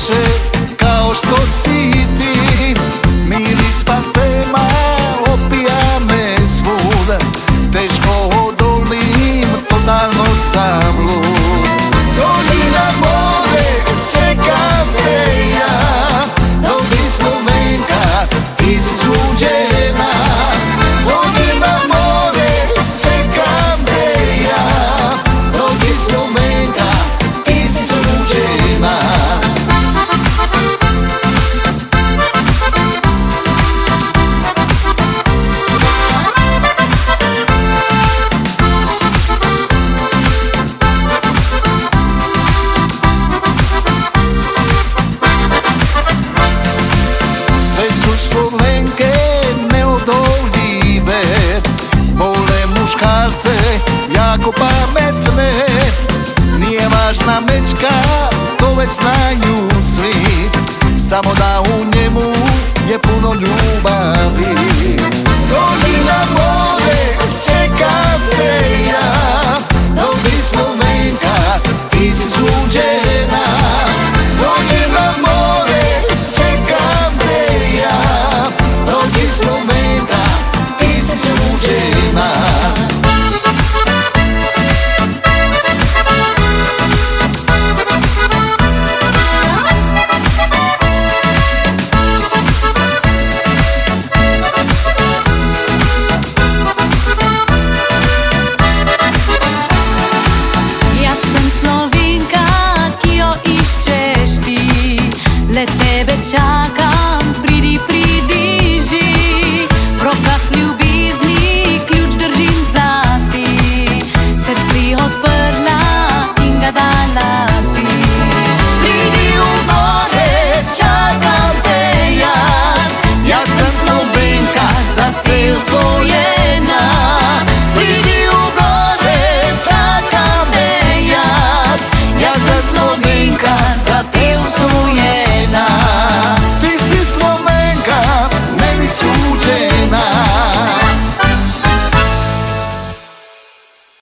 duše kao što si ti. Miris parfema opija me svuda, teško odolim, totalno sam lud. Dođi na more, čekam te ja, dođi Slovenka, ti si suđena. Dođi na more, čekam te ja, dođi Slovenka, ti si suđena. Slovenke neodoljive, vole muškarce jako pametne. Nije važna mečka, to već znaju svi, samo da